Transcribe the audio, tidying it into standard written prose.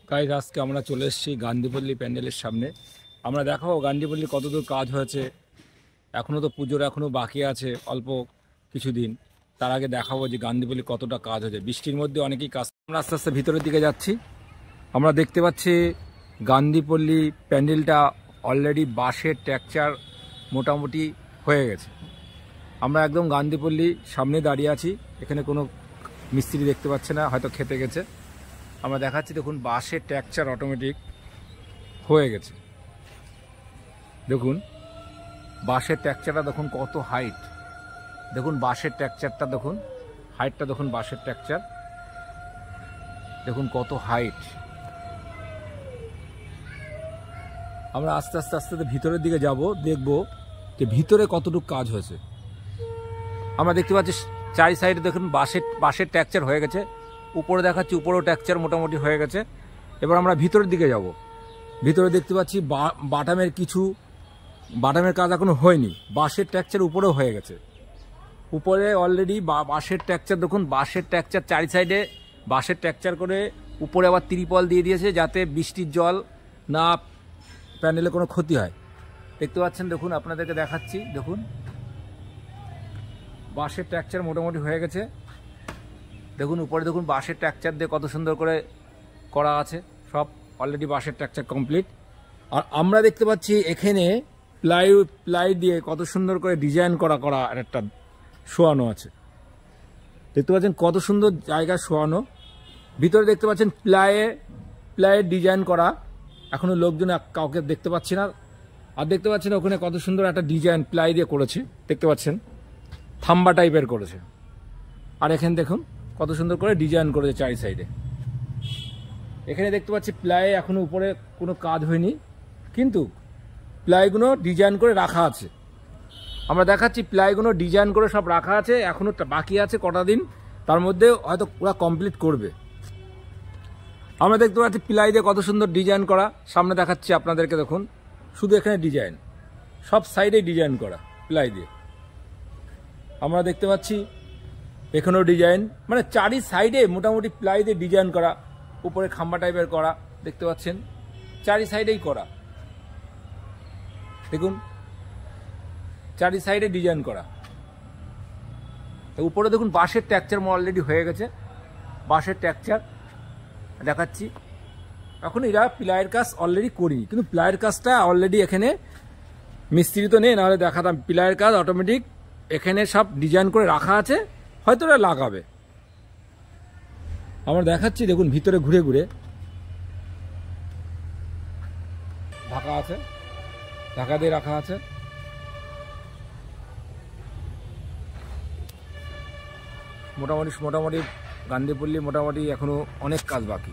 Guys আজকে আমরা চলে এসেছি গান্ধীপল্লী প্যান্ডেলের সামনে। আমরা দেখাবো গান্ধীপল্লী কতদূর কাজ হয়েছে। এখনও তো পুজোর এখনও বাকি আছে অল্প কিছুদিন। তার আগে দেখাবো যে গান্ধীপল্লী কতটা কাজ হয়েছে। বৃষ্টির মধ্যে অনেকেই কাজ। আমরা আস্তে আস্তে ভিতরের দিকে যাচ্ছি। আমরা দেখতে পাচ্ছি গান্ধীপল্লী প্যান্ডেলটা অলরেডি বাঁশের টেক্সচার মোটামুটি হয়ে গেছে। আমরা একদম গান্ধীপল্লী সামনে দাঁড়িয়ে আছি। এখানে কোনো মিস্ত্রি দেখতে পাচ্ছে না, হয়তো খেতে গেছে। আমরা দেখাচ্ছি, দেখুন বাঁশের টেক্সচার অটোমেটিক হয়ে গেছে। দেখুন বাঁশের টেক্সচারটা দেখুন কত হাইট। দেখুন বাঁশের টেক্সচারটা দেখুন, হাইটটা দেখুন, বাঁশের টেক্সচার দেখুন কত হাইট। আমরা আস্তে আস্তে আস্তে ভিতরের দিকে যাব, দেখব যে ভিতরে কতটুকু কাজ হয়েছে। আমরা দেখতে পাচ্ছি চারি সাইডে দেখুন বাঁশের টেক্সচার হয়ে গেছে। উপরে দেখাচ্ছি, উপরেও টেক্সচার মোটামুটি হয়ে গেছে। এবার আমরা ভিতরের দিকে যাব। ভিতরে দেখতে পাচ্ছি বাটামের কাজ এখনো হয়নি, বাঁশের টেক্সচার উপরেও হয়ে গেছে। উপরে অলরেডি বাঁশের টেক্সচার দেখুন, বাঁশের টেক্সচার চারি সাইডে বাঁশের টেক্সচার করে উপরে আবার ত্রিপল দিয়ে দিয়েছে, যাতে বৃষ্টির জল না প্যান্ডেলে কোনো ক্ষতি হয়। দেখতে পাচ্ছেন, দেখুন আপনাদেরকে দেখাচ্ছি, দেখুন বাঁশের টেক্সচার মোটামুটি হয়ে গেছে। দেখুন উপরে দেখুন বাঁশের টেক্সচার দিয়ে কত সুন্দর করে করা আছে, সব অলরেডি বাঁশের টেক্সচার কমপ্লিট। আর আমরা দেখতে পাচ্ছি এখানে প্লাই দিয়ে কত সুন্দর করে ডিজাইন করা একটা শোয়ানো আছে। দেখতে পাচ্ছেন কত সুন্দর জায়গা শোয়ানো। ভিতরে দেখতে পাচ্ছেন প্লাইয়ের ডিজাইন করা। এখনো লোকজন কাউকে দেখতে পাচ্ছি না। আর দেখতে পাচ্ছেন ওখানে কত সুন্দর একটা ডিজাইন প্লাই দিয়ে করেছে, দেখতে পাচ্ছেন থাম্বা টাইপের করেছে। আর এখানে দেখুন কত সুন্দর করে ডিজাইন করেছে চারি সাইডে। এখানে দেখতে পাচ্ছি প্লাই এখনো উপরে কোনো কাজ হয়নি, কিন্তু প্লাইগুলো ডিজাইন করে রাখা আছে। আমরা দেখাচ্ছি প্লাইগুলো ডিজাইন করে সব রাখা আছে, এখনো বাকি আছে কটা দিন, তার মধ্যে হয়তো ওরা কমপ্লিট করবে। আমরা দেখতে পাচ্ছি প্লাই দিয়ে কত সুন্দর ডিজাইন করা। সামনে দেখাচ্ছি আপনাদেরকে, দেখুন শুধু এখানে ডিজাইন, সব সাইডে ডিজাইন করা প্লাই দিয়ে। আমরা দেখতে পাচ্ছি এখানেও ডিজাইন, মানে চারি সাইডে মোটামুটি প্লাই দিয়ে ডিজাইন করা, উপরে খাম্বা টাইপের করা, দেখতে পাচ্ছেন চারি সাইডেই করা। দেখুন চারি সাইডে ডিজাইন করা। উপরে দেখুন বাঁশের টেক্সচার অলরেডি হয়ে গেছে, বাঁশের টেক্সচার দেখাচ্ছি। এখন এরা প্লাইয়ের কাজ অলরেডি করিনি, কিন্তু প্লাইয়ের কাজটা অলরেডি এখানে মিস্ত্রি তো নেই, নাহলে দেখাতাম। প্লাইয়ের কাজ অটোমেটিক এখানে সব ডিজাইন করে রাখা আছে, হয়তো ওরা লাগাবে। আমরা দেখাচ্ছি, দেখুন ভিতরে ঘুরে ঘুরে ঢাকা আছে, ঢাকা দিয়ে রাখা আছে। মোটামুটি গান্ধীপল্লী মোটামুটি এখনো অনেক কাজ বাকি।